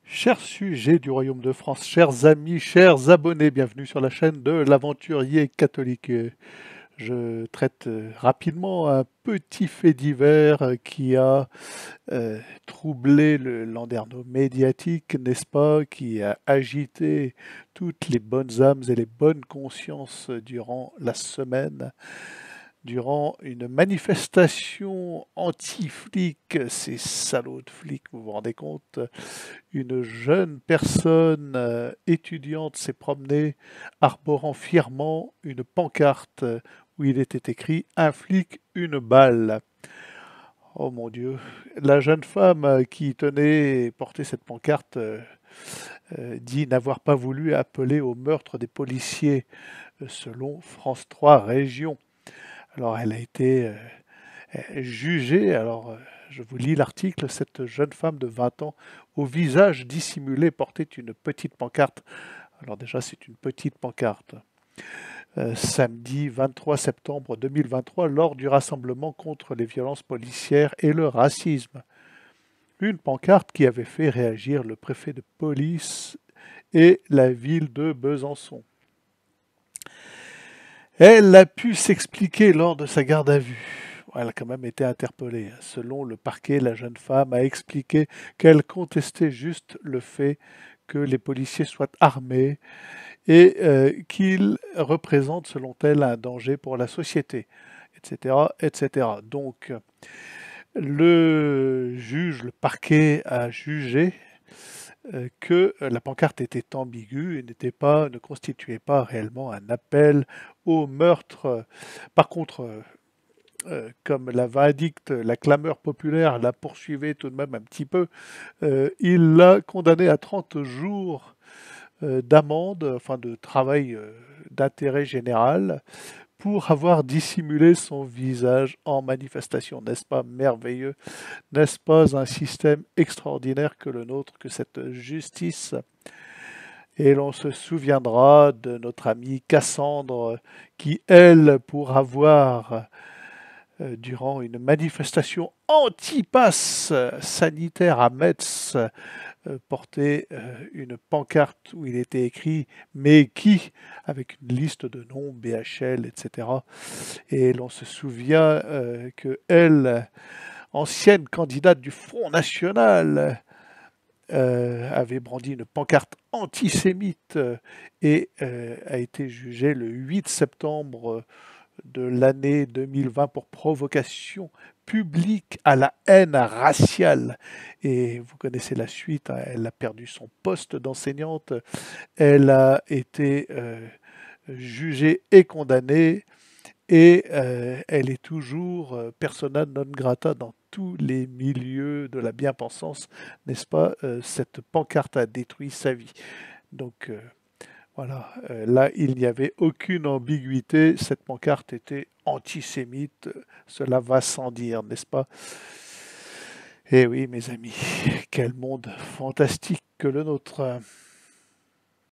Chers sujets du Royaume de France, chers amis, chers abonnés, bienvenue sur la chaîne de l'aventurier catholique. Je traite rapidement un petit fait divers qui a troublé le landerneau médiatique, n'est-ce pas, qui a agité toutes les bonnes âmes et les bonnes consciences durant la semaine. Durant une manifestation anti-flics, ces salauds de flics, vous vous rendez compte, une jeune personne étudiante s'est promenée arborant fièrement une pancarte où il était écrit un flic, une balle. Oh mon Dieu. La jeune femme qui tenait et portait cette pancarte dit n'avoir pas voulu appeler au meurtre des policiers selon France 3 Région. Alors elle a été jugée, je vous lis l'article, cette jeune femme de 20 ans au visage dissimulé portait une petite pancarte. Alors déjà c'est une petite pancarte. Samedi 23 septembre 2023 lors du rassemblement contre les violences policières et le racisme. Une pancarte qui avait fait réagir le préfet de police et la ville de Besançon. Elle a pu s'expliquer lors de sa garde à vue. Elle a quand même été interpellée. Selon le parquet, la jeune femme a expliqué qu'elle contestait juste le fait que les policiers soient armés et qu'ils représentent, selon elle, un danger pour la société, etc., etc. Donc, le parquet a jugé que la pancarte était ambiguë et ne constituait pas réellement un appel au meurtre. Par contre, comme la vindicte, la clameur populaire la poursuivait tout de même un petit peu, il l'a condamnée à 30 jours d'amende, enfin de travail d'intérêt général, pour avoir dissimulé son visage en manifestation. N'est-ce pas merveilleux? N'est-ce pas un système extraordinaire que le nôtre, que cette justice? Et l'on se souviendra de notre amie Cassandre qui, elle, pour avoir, durant une manifestation anti-pass sanitaire à Metz, porté une pancarte où il était écrit «Mais qui?» avec une liste de noms, BHL, etc. Et l'on se souvient que elle, ancienne candidate du Front National, avait brandi une pancarte antisémite et a été jugée le 8 septembre de l'année 2020 pour provocation publique à la haine raciale. Et vous connaissez la suite, hein, elle a perdu son poste d'enseignante, elle a été jugée et condamnée, et elle est toujours persona non grata dans tous les milieux de la bien-pensance, n'est-ce pas? Cette pancarte a détruit sa vie. Donc voilà, là, il n'y avait aucune ambiguïté, cette pancarte était antisémite, cela va sans dire, n'est-ce pas? Eh oui, mes amis, quel monde fantastique que le nôtre.